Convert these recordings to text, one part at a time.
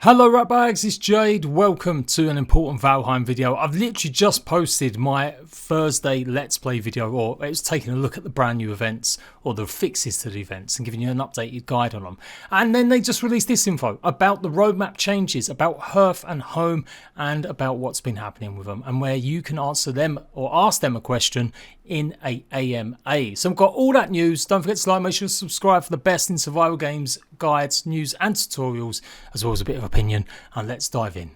Hello ratbags, it's Jade. Welcome to an important Valheim video. I've literally just posted my Thursday Let's Play video, or it was taking a look at the brand new events or the fixes to the events and giving you an updated guide on them. And then they just released this info about the roadmap changes, about Hearth and Home, and about what's been happening with them, and where you can answer them or ask them a question in a AMA. So I've got all that news. Don't forget to like, make sure to subscribe for the best in survival games, guides, news and tutorials, as well as a bit of opinion, and let's dive in.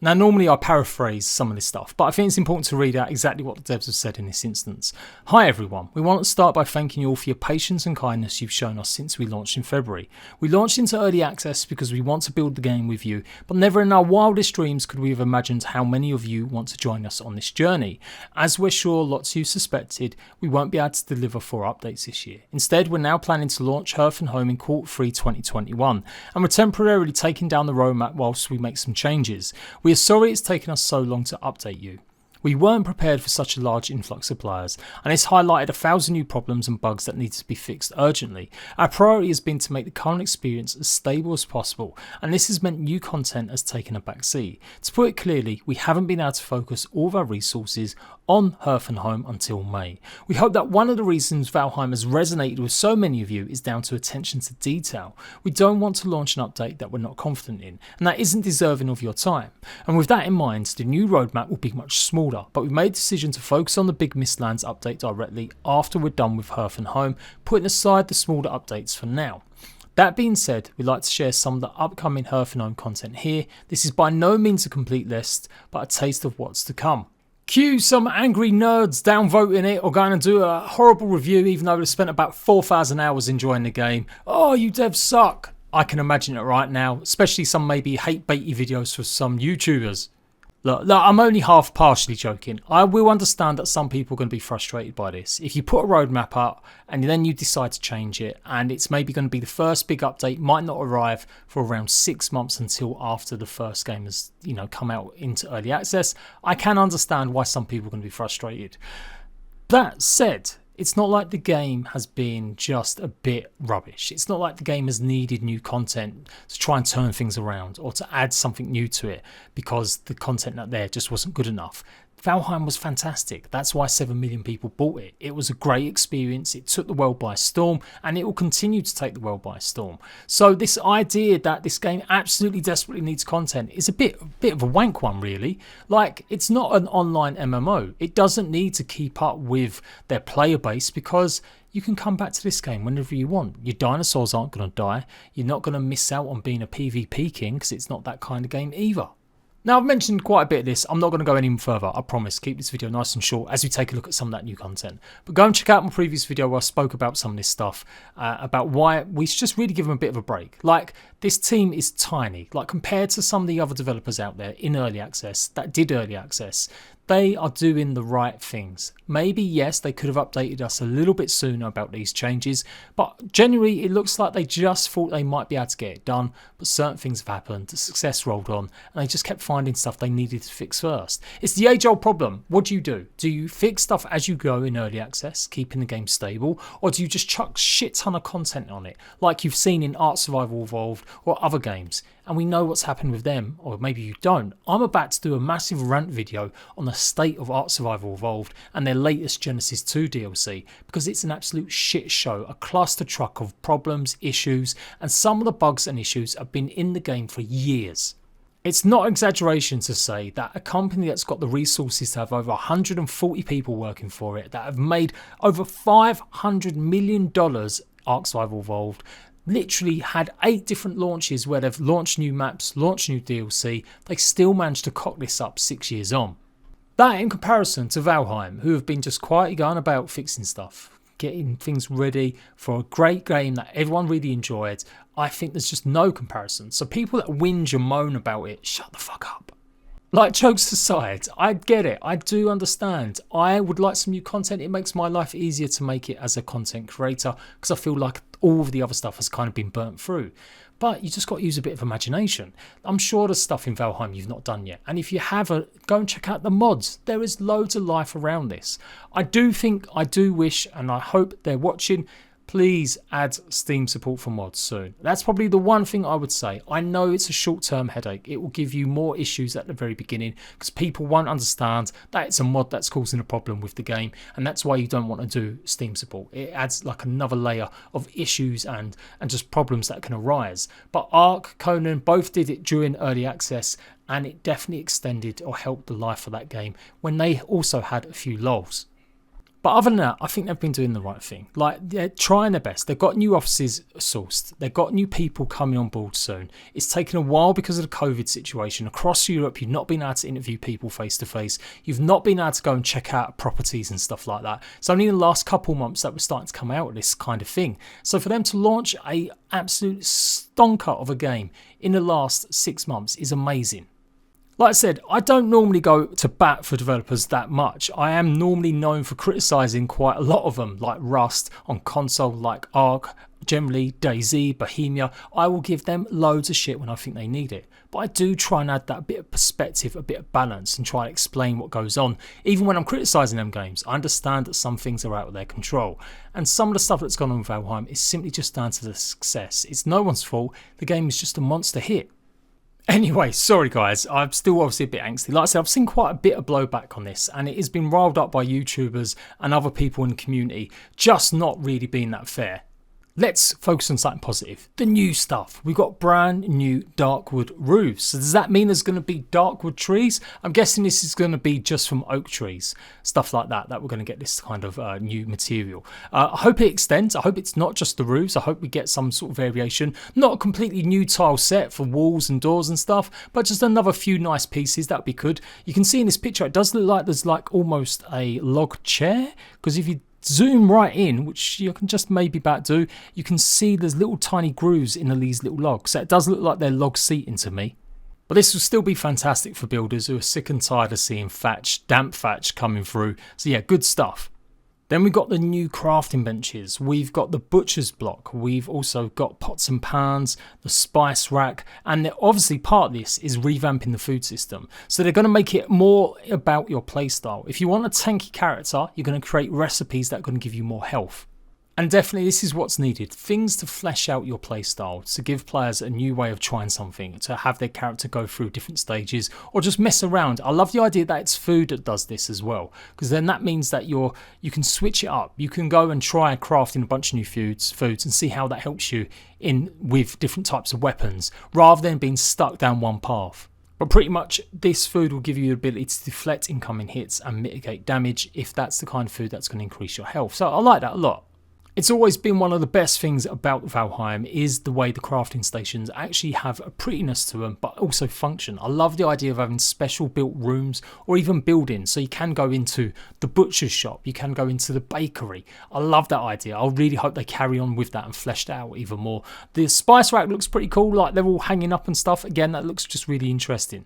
Now normally I paraphrase some of this stuff, but I think it's important to read out exactly what the devs have said in this instance. Hi everyone, we want to start by thanking you all for your patience and kindness you've shown us since we launched in February. We launched into early access because we want to build the game with you, but never in our wildest dreams could we have imagined how many of you want to join us on this journey. As we're sure lots of you suspected, we won't be able to deliver 4 updates this year. Instead, we're now planning to launch Hearth and Home in Q3 2021, and we're temporarily taking down the roadmap whilst we make some changes. We are sorry it's taken us so long to update you. We weren't prepared for such a large influx of players, and it's highlighted 1,000 new problems and bugs that need to be fixed urgently. Our priority has been to make the current experience as stable as possible, and this has meant new content has taken a backseat. To put it clearly, we haven't been able to focus all of our resources on Hearth and Home until May. We hope that one of the reasons Valheim has resonated with so many of you is down to attention to detail. We don't want to launch an update that we're not confident in, and that isn't deserving of your time. And with that in mind, the new roadmap will be much smaller, but we made the decision to focus on the big Mistlands update directly after we're done with Hearth and Home, putting aside the smaller updates for now. That being said, we'd like to share some of the upcoming Hearth and Home content here. This is by no means a complete list, but a taste of what's to come. Cue some angry nerds downvoting it or going to do a horrible review even though they've spent about 4,000 hours enjoying the game. Oh, you devs suck. I can imagine it right now, especially some maybe hate baity videos for some YouTubers. Look, I'm only half partially joking. I will understand that some people are going to be frustrated by this. If you put a roadmap up and then you decide to change it, and it's maybe going to be the first big update, might not arrive for around 6 months until after the first game has, come out into early access, I can understand why some people are going to be frustrated. That said, it's not like the game has been just a bit rubbish. It's not like the game has needed new content to try and turn things around or to add something new to it because the content out there just wasn't good enough. Valheim was fantastic. That's why 7 million people bought it. It was a great experience. It took the world by storm, and it will continue to take the world by storm. So this idea that this game absolutely desperately needs content is a bit of a wank one, really. Like, it's not an online MMO. It doesn't need to keep up with their player base because you can come back to this game whenever you want. Your dinosaurs aren't going to die. You're not going to miss out on being a PvP king because it's not that kind of game either. Now, I've mentioned quite a bit of this. I'm not going to go any further, I promise. Keep this video nice and short as we take a look at some of that new content. But go and check out my previous video where I spoke about some of this stuff, about why we should just really give them a bit of a break. Like, this team is tiny. Like, compared to some of the other developers out there in early access, that did early access, they are doing the right things. Maybe, yes, they could have updated us a little bit sooner about these changes, but generally it looks like they just thought they might be able to get it done, but certain things have happened, the success rolled on, and they just kept finding stuff they needed to fix first. It's the age-old problem. What do? Do you fix stuff as you go in early access, keeping the game stable, or do you just chuck shit ton of content on it, like you've seen in Art Survival Evolved or other games? And we know what's happened with them, or maybe you don't. I'm about to do a massive rant video on the state of Art Survival Evolved and their latest Genesis 2 DLC, because it's an absolute shit show, a cluster truck of problems, issues, and some of the bugs and issues have been in the game for years. It's not exaggeration to say that a company that's got the resources to have over 140 people working for it, that have made over $500 million Ark Survival Evolved, literally had 8 different launches where they've launched new maps, launched new DLC, they still managed to cock this up 6 years on. That in comparison to Valheim, who have been just quietly going about fixing stuff, getting things ready for a great game that everyone really enjoyed, I think there's just no comparison. So people that whinge and moan about it, shut the fuck up. Like, jokes aside, I get it, I do understand. I would like some new content. It makes my life easier to make it as a content creator because I feel like all of the other stuff has kind of been burnt through. But you just got to use a bit of imagination. I'm sure there's stuff in Valheim you've not done yet. And if you have, go and check out the mods. There is loads of life around this. I do wish, and I hope they're watching, please add Steam support for mods soon. That's probably the one thing I would say. I know it's a short-term headache. It will give you more issues at the very beginning because people won't understand that it's a mod that's causing a problem with the game, and that's why you don't want to do Steam support. It adds like another layer of issues and just problems that can arise. But Ark, Conan both did it during early access, and it definitely extended or helped the life of that game when they also had a few lulls. But other than that, I think they've been doing the right thing. Like, they're trying their best. They've got new offices sourced. They've got new people coming on board soon. It's taken a while because of the COVID situation. Across Europe, you've not been able to interview people face to face. You've not been able to go and check out properties and stuff like that. It's only in the last couple months that we're starting to come out with this kind of thing. So for them to launch a absolute stonker of a game in the last 6 months is amazing. Like I said, I don't normally go to bat for developers that much. I am normally known for criticising quite a lot of them, like Rust on console, like Ark, generally DayZ, Bohemia. I will give them loads of shit when I think they need it. But I do try and add that bit of perspective, a bit of balance, and try and explain what goes on. Even when I'm criticising them games, I understand that some things are out of their control. And some of the stuff that's gone on with Valheim is simply just down to the success. It's no one's fault. The game is just a monster hit. Anyway, sorry guys, I'm still obviously a bit angsty. Like I said, I've seen quite a bit of blowback on this, and it has been riled up by YouTubers and other people in the community, just not really being that fair. Let's focus on something positive. The new stuff. We've got brand new darkwood roofs. So does that mean there's going to be darkwood trees? I'm guessing this is going to be just from oak trees. Stuff like that we're going to get this kind of new material. I hope it extends. I hope it's not just the roofs. I hope we get some sort of variation. Not a completely new tile set for walls and doors and stuff, but just another few nice pieces. That would be good. You can see in this picture, it does look like there's like almost a log chair, because if you zoom right in, which you can just maybe about do, you can see there's little tiny grooves in these little logs. So it does look like they're log seating to me. But this will still be fantastic for builders who are sick and tired of seeing thatch, damp thatch coming through. So yeah, good stuff. Then we've got the new crafting benches. We've got the butcher's block. We've also got pots and pans, the spice rack, and obviously part of this is revamping the food system. So they're going to make it more about your playstyle. If you want a tanky character, you're going to create recipes that are going to give you more health. And definitely this is what's needed. Things to flesh out your playstyle, to give players a new way of trying something, to have their character go through different stages or just mess around. I love the idea that it's food that does this as well, because then that means that you can switch it up. You can go and try crafting a bunch of new foods and see how that helps you in with different types of weapons rather than being stuck down one path. But pretty much this food will give you the ability to deflect incoming hits and mitigate damage if that's the kind of food that's going to increase your health. So I like that a lot. It's always been one of the best things about Valheim is the way the crafting stations actually have a prettiness to them, but also function. I love the idea of having special built rooms or even buildings, so you can go into the butcher's shop, you can go into the bakery. I love that idea. I really hope they carry on with that and flesh that out even more. The spice rack looks pretty cool, like they're all hanging up and stuff. Again, that looks just really interesting.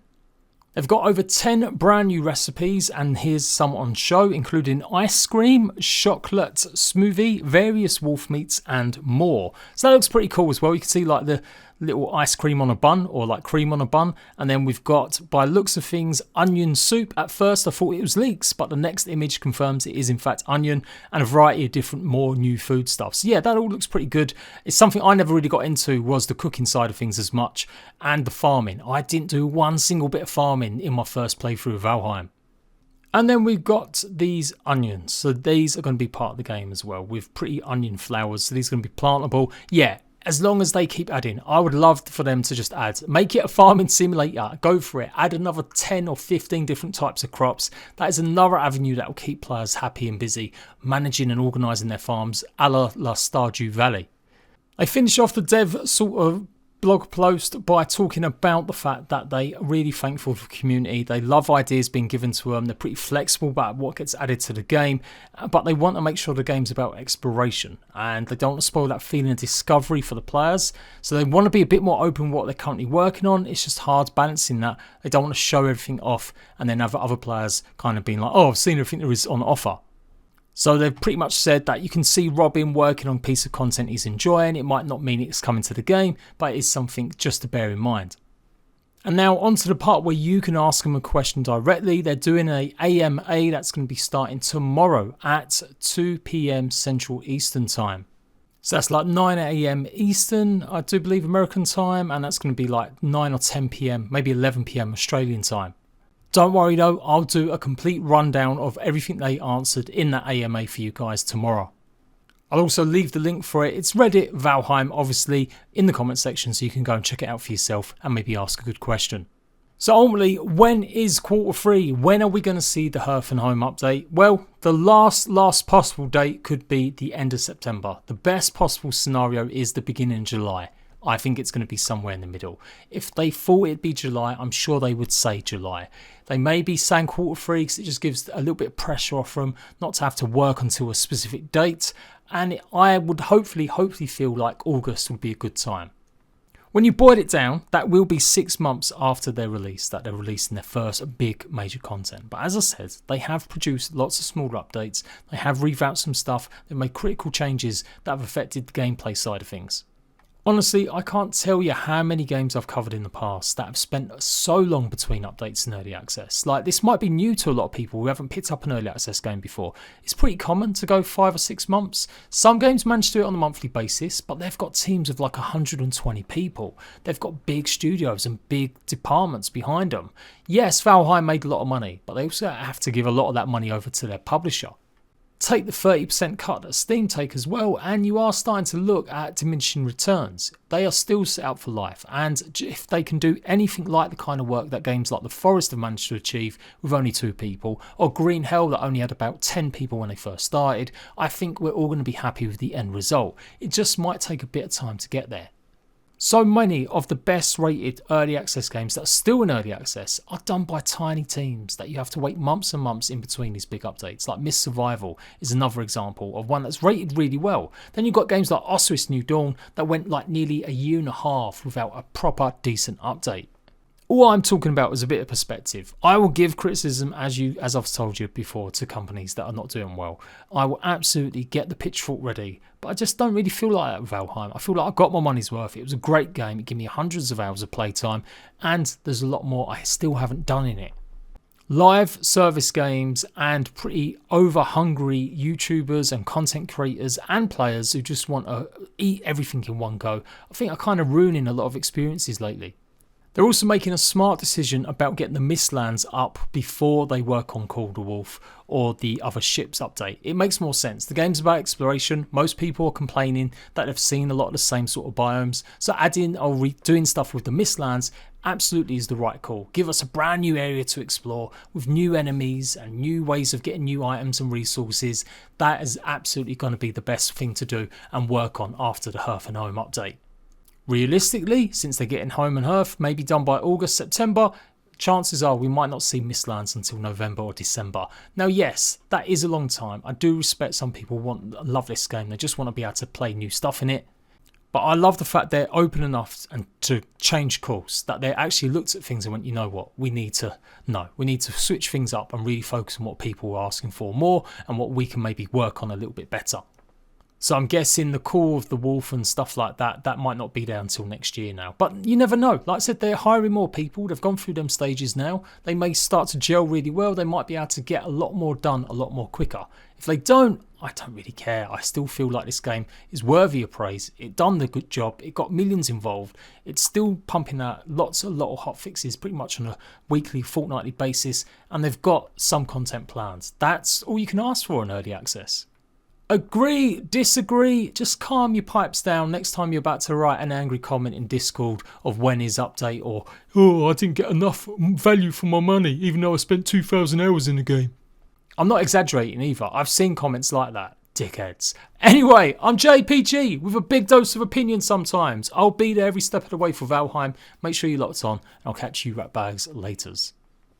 They've got over 10 brand new recipes, and here's some on show, including ice cream, chocolate smoothie, various wolf meats, and more. So that looks pretty cool as well. You can see like the little ice cream on a bun, or like cream on a bun, and then we've got, by looks of things, onion soup. At first I thought it was leeks, but the next image confirms it is in fact onion, and a variety of different more new food stuff. So yeah, that all looks pretty good. It's something I never really got into, was the cooking side of things as much, and the farming. I didn't do one single bit of farming in my first playthrough of Valheim. And then we've got these onions. So these are going to be part of the game as well, with pretty onion flowers. So these are going to be plantable. Yeah, as long as they keep adding. I would love for them to just add. Make it a farming simulator. Go for it. Add another 10 or 15 different types of crops. That is another avenue that will keep players happy and busy, managing and organising their farms a la Stardew Valley. They finish off the dev sort of blog post by talking about the fact that they are really thankful for the community. They love ideas being given to them. They're pretty flexible about what gets added to the game, but they want to make sure the game's about exploration, and they don't want to spoil that feeling of discovery for the players. So they want to be a bit more open what they're currently working on. It's just hard balancing that. They don't want to show everything off and then have other players kind of being like, oh, I've seen everything there is on offer. So they've pretty much said that you can see Robin working on a piece of content he's enjoying. It might not mean it's coming to the game, but it is something just to bear in mind. And now on to the part where you can ask them a question directly. They're doing an AMA that's going to be starting tomorrow at 2 PM Central Eastern Time. So that's like 9 AM Eastern, I do believe, American time, and that's going to be like 9 or 10 PM, maybe 11 PM Australian time. Don't worry though, I'll do a complete rundown of everything they answered in that AMA for you guys tomorrow. I'll also leave the link for it. It's Reddit, Valheim, obviously, in the comment section, so you can go and check it out for yourself and maybe ask a good question. So ultimately, when is Q3? When are we going to see the Hearth and Home update? Well, the last possible date could be the end of September. The best possible scenario is the beginning of July. I think it's going to be somewhere in the middle. If they thought it'd be July, I'm sure they would say July. They may be saying Q3 because it just gives a little bit of pressure off them not to have to work until a specific date. And I would hopefully feel like August would be a good time. When you boil it down, that will be 6 months after their release, that they're releasing their first big major content. But as I said, they have produced lots of smaller updates. They have revamped some stuff. They've made critical changes that have affected the gameplay side of things. Honestly, I can't tell you how many games I've covered in the past that have spent so long between updates and early access. Like, this might be new to a lot of people who haven't picked up an early access game before. It's pretty common to go 5 or 6 months. Some games manage to do it on a monthly basis, but they've got teams of like 120 people. They've got big studios and big departments behind them. Yes, Valheim made a lot of money, but they also have to give a lot of that money over to their publisher. Take the 30% cut that Steam take as well, and you are starting to look at diminishing returns. They are still set up for life, and if they can do anything like the kind of work that games like The Forest have managed to achieve with only 2 people, or Green Hell that only had about 10 people when they first started, I think we're all going to be happy with the end result. It just might take a bit of time to get there. So many of the best rated early access games that are still in early access are done by tiny teams that you have to wait months and months in between these big updates. Like Myth Survival is another example of one that's rated really well. Then you've got games like Osiris New Dawn that went like nearly a year and a half without a proper decent update. All I'm talking about is a bit of perspective. I will give criticism, as I've told you before, to companies that are not doing well. I will absolutely get the pitchfork ready, but I just don't really feel like that with Valheim. I feel like I got my money's worth. It was a great game. It gave me hundreds of hours of playtime, and there's a lot more I still haven't done in it. Live service games and pretty over-hungry YouTubers and content creators and players who just want to eat everything in one go, I think are kind of ruining a lot of experiences lately. They're also making a smart decision about getting the Mistlands up before they work on Call of the Wolf or the other ships update. It makes more sense. The game's about exploration. Most people are complaining that they've seen a lot of the same sort of biomes. So adding or doing stuff with the Mistlands absolutely is the right call. Give us a brand new area to explore with new enemies and new ways of getting new items and resources. That is absolutely going to be the best thing to do and work on after the Hearth and Home update. Realistically, since they're getting Home and Hearth maybe done by August, September, chances are we might not see Mistlands until November or December. Now yes, that is a long time. I do respect some people love this game. They just want to be able to play new stuff in it. But I love the fact they're open enough and to change course, that they actually looked at things and went, you know what, we need to switch things up and really focus on what people are asking for more and what we can maybe work on a little bit better. So I'm guessing the Call of the Wolf and stuff like that, that might not be there until next year now. But you never know. Like I said, they're hiring more people. They've gone through them stages now. They may start to gel really well. They might be able to get a lot more done a lot more quicker. If they don't, I don't really care. I still feel like this game is worthy of praise. It done the good job. It got millions involved. It's still pumping out a lot of hot fixes pretty much on a weekly, fortnightly basis. And they've got some content plans. That's all you can ask for in early access. Agree, disagree, just calm your pipes down next time you're about to write an angry comment in Discord of when is update or, oh, I didn't get enough value for my money even though I spent 2,000 hours in the game. I'm not exaggerating either. I've seen comments like that. Dickheads. Anyway, I'm JPG with a big dose of opinion sometimes. I'll be there every step of the way for Valheim. Make sure you're locked on and I'll catch you ratbags laters.